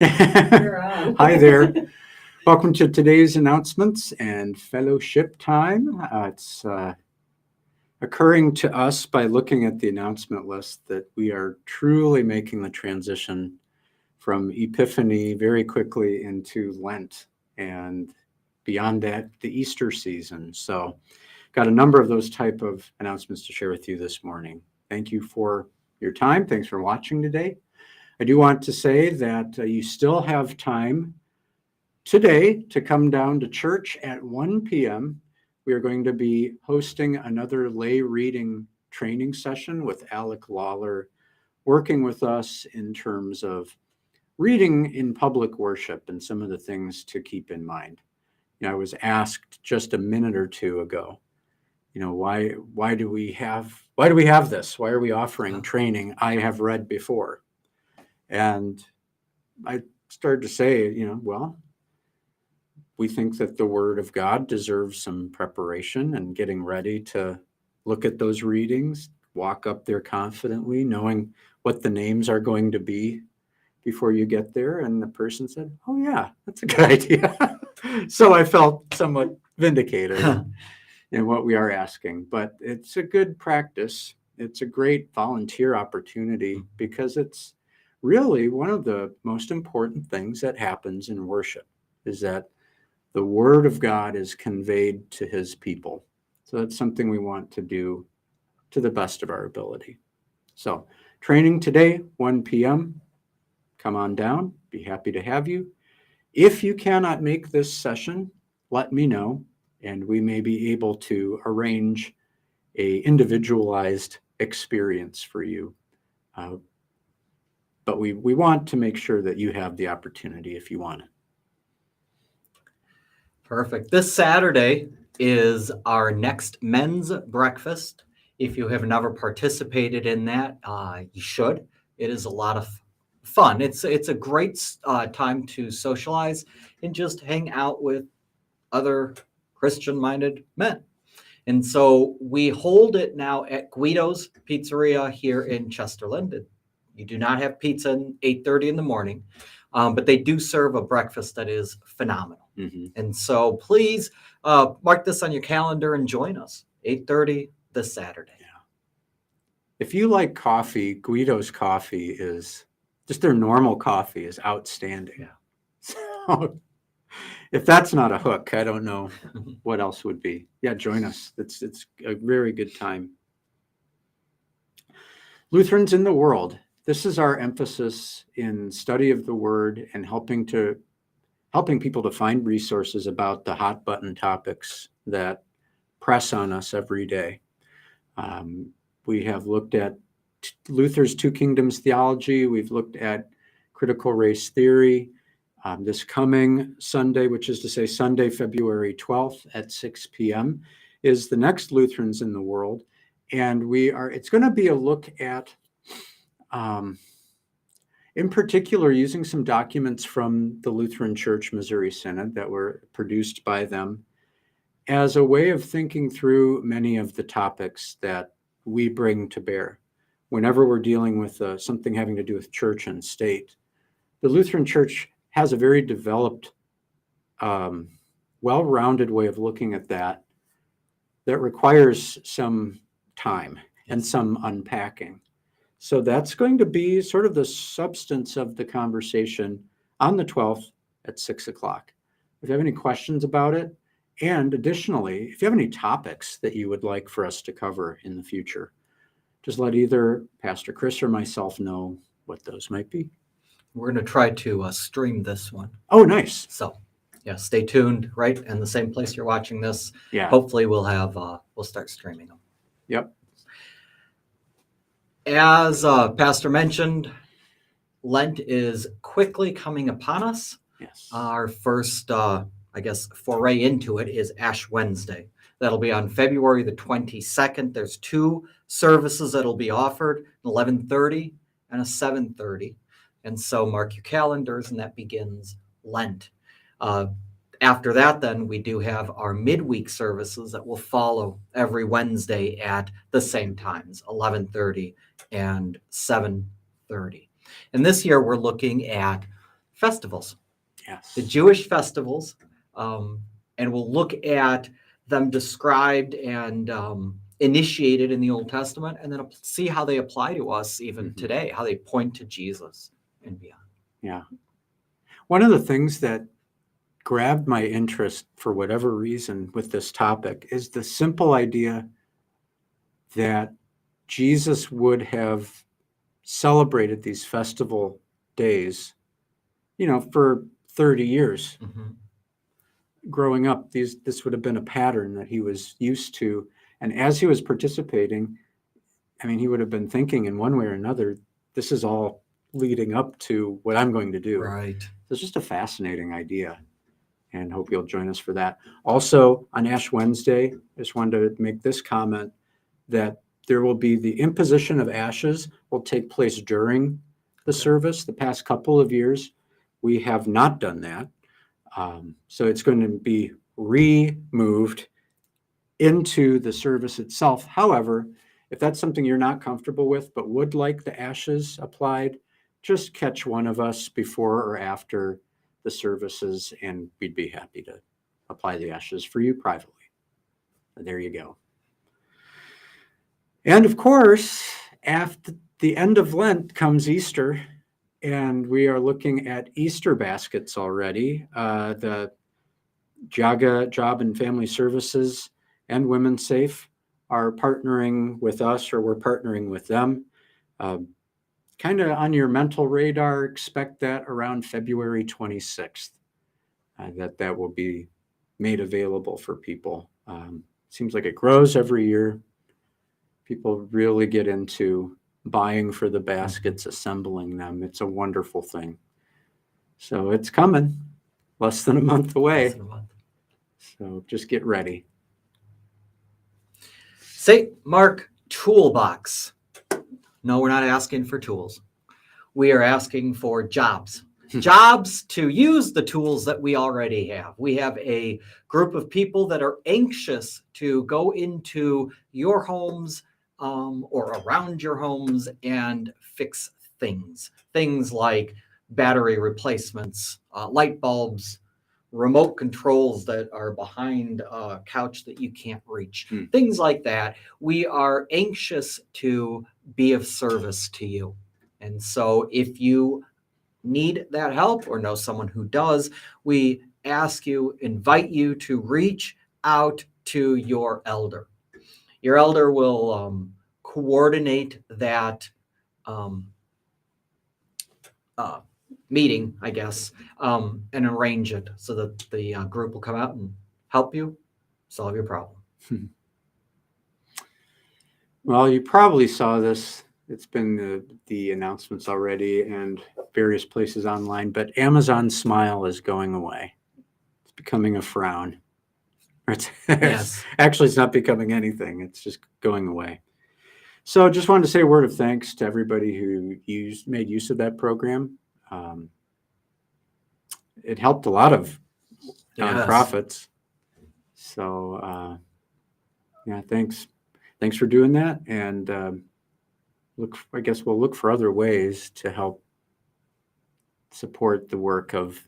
You're on. Hi there. Welcome to today's announcements and fellowship time. It's occurring to us by looking at the announcement list that we are truly making the transition from Epiphany very quickly into Lent and beyond that, the Easter season. So, got a number of those type of announcements to share with you this morning. Thank you for your time. Thanks for watching today. I do want to say that you still have time today to come down to church at 1 p.m. We are going to be hosting another lay reading training session with Alec Lawler, working with us in terms of reading in public worship and some of the things to keep in mind. I was asked just a minute or two ago, why do we have this? Why are we offering training I have read before? And I started to say, we think that the Word of God deserves some preparation and getting ready to look at those readings, walk up there confidently, knowing what the names are going to be before you get there. And the person said, oh, yeah, that's a good idea. So I felt somewhat vindicated in what we are asking. But it's a good practice. It's a great volunteer opportunity because it's really one of the most important things that happens in worship is that the Word of God is conveyed to His people. So that's something we want to do to the best of our ability. So training today, 1 p.m. Come on down. Be happy to have you. If you cannot make this session, let me know, and we may be able to arrange a individualized experience for you. But we want to make sure that you have the opportunity if you want it. Perfect. This Saturday is our next men's breakfast. If you have never participated in that, you should. It is a lot of fun. It's a great time to socialize and just hang out with other Christian-minded men. And so we hold it now at Guido's Pizzeria here in Chester, Linden. You do not have pizza at 8:30 in the morning, but they do serve a breakfast that is phenomenal. Mm-hmm. And so please mark this on your calendar and join us, 8:30 this Saturday. Yeah. If you like coffee, Guido's coffee is just their normal coffee is outstanding. Yeah. So if that's not a hook, I don't know what else would be. Yeah, join us. It's a very good time. Lutherans in the world. This is our emphasis in study of the Word and helping people to find resources about the hot button topics that press on us every day. We have looked at Luther's Two Kingdoms theology. We've looked at critical race theory. This coming Sunday, which is to say Sunday, February 12th at 6 p.m., is the next Lutherans in the World. And it's going to be a look at, in particular, using some documents from the Lutheran Church Missouri Synod that were produced by them as a way of thinking through many of the topics that we bring to bear whenever we're dealing with something having to do with church and state. The Lutheran Church has a very developed, well-rounded way of looking at that requires some time and some unpacking. So that's going to be sort of the substance of the conversation on the 12th at 6 o'clock. If you have any questions about it, and additionally, if you have any topics that you would like for us to cover in the future, just let either Pastor Chris or myself know what those might be. We're going to try to stream this one. Oh, nice. So, yeah, stay tuned, right? In the same place you're watching this. Yeah. Hopefully we'll start streaming them. Yep. As Pastor mentioned, Lent is quickly coming upon us. Yes. Our first, foray into it is Ash Wednesday. That'll be on February the 22nd. There's two services that'll be offered, an 11:30 and a 7:30. And so mark your calendars, and that begins Lent. After that, then, we do have our midweek services that will follow every Wednesday at the same times, 11:30 and 7:30. And this year, we're looking at festivals, Yes. the Jewish festivals, and we'll look at them described and initiated in the Old Testament, and then see how they apply to us even today, how they point to Jesus and beyond. Yeah. One of the things that grabbed my interest for whatever reason with this topic is the simple idea that Jesus would have celebrated these festival days, for 30 years. Mm-hmm. Growing up, this would have been a pattern that he was used to. And as he was participating, he would have been thinking in one way or another, this is all leading up to what I'm going to do. Right. It's just a fascinating idea, and hope you'll join us for that. Also, on Ash Wednesday, I just wanted to make this comment that there will be the imposition of ashes will take place during the service. The past couple of years, we have not done that. So it's going to be removed into the service itself. However, if that's something you're not comfortable with, but would like the ashes applied, just catch one of us before or after the services, and we'd be happy to apply the ashes for you privately. There you go. And of course, after the end of Lent comes Easter, and we are looking at Easter baskets already. The JAGA Job and Family Services and Women's Safe are partnering with us, or we're partnering with them. Kind of on your mental radar, expect that around February 26th, that will be made available for people. Seems like it grows every year. People really get into buying for the baskets, assembling them. It's a wonderful thing. So it's coming, less than a month away. Less than a month. So just get ready. St. Mark Toolbox. No, we're not asking for tools. We are asking for jobs. Jobs to use the tools that we already have. We have a group of people that are anxious to go into your homes or around your homes and fix things. Things like battery replacements, light bulbs, remote controls that are behind a couch that you can't reach, things like that. We are anxious to be of service to you. And so if you need that help or know someone who does, we invite you to reach out to your elder. Your elder will coordinate that meeting, I guess, and arrange it so that the group will come out and help you solve your problem. Well, you probably saw this. It's been the announcements already and various places online, but Amazon Smile is going away. It's becoming a frown. Yes. Actually, it's not becoming anything. It's just going away. So just wanted to say a word of thanks to everybody who made use of that program. It helped a lot of nonprofits. So yeah, thanks for doing that. And I guess we'll look for other ways to help support the work of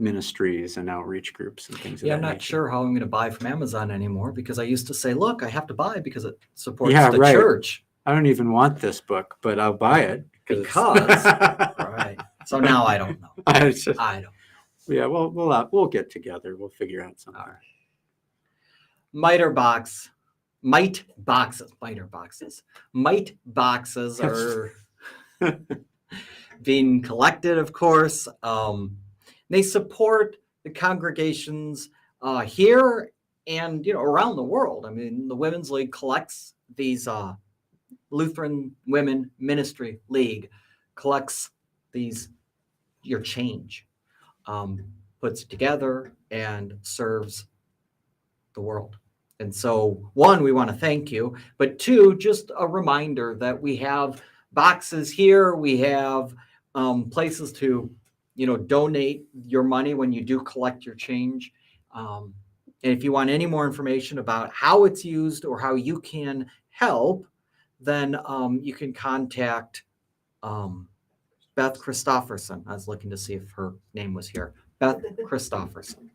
ministries and outreach groups and things. Yeah, I'm not sure how I'm going to buy from Amazon anymore, because I used to say, look, I have to buy because it supports the church. I don't even want this book, but I'll buy it because right. So now I don't know. I don't. Yeah, we'll get together. We'll figure out something. All right. Mite boxes are being collected, of course. They support the congregations here and around the world. I mean, the Women's League collects these. Lutheran Women Ministry League collects your change, puts it together and serves the world. And so, one, we want to thank you, but two, just a reminder that we have boxes here. We have places to, donate your money when you do collect your change. And if you want any more information about how it's used or how you can help, then you can contact Beth Christofferson. I was looking to see if her name was here. Beth Christofferson.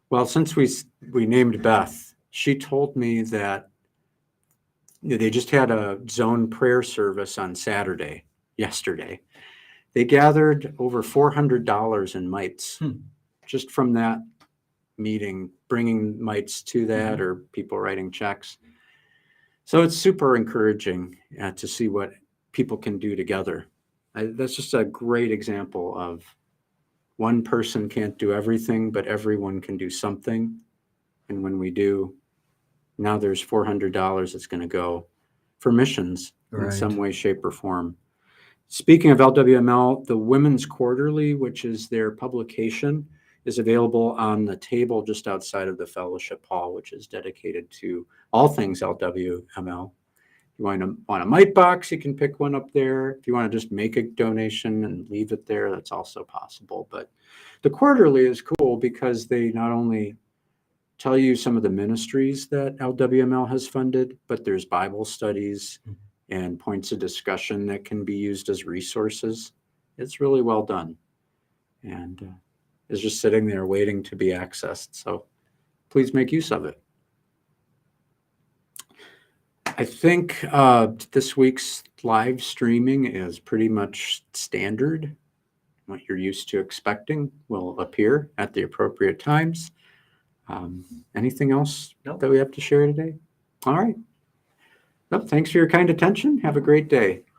Well, since we named Beth, she told me that they just had a zone prayer service on Saturday, yesterday. They gathered over $400 in mites just from that meeting, bringing mites to that or people writing checks. So it's super encouraging to see what people can do together. That's just a great example of one person can't do everything, but everyone can do something. And when we do, now there's $400 that's going to go for missions in some way, shape, or form. Speaking of LWML, the Women's Quarterly, which is their publication, is available on the table just outside of the fellowship hall, which is dedicated to all things LWML. If you want a mite box, you can pick one up there. If you want to just make a donation and leave it there, that's also possible. But the quarterly is cool because they not only tell you some of the ministries that LWML has funded, but there's Bible studies and points of discussion that can be used as resources. It's really well done. And is just sitting there waiting to be accessed. So please make use of it. I think this week's live streaming is pretty much standard. What you're used to expecting will appear at the appropriate times. Anything else that we have to share today? All right. Nope, thanks for your kind attention. Have a great day.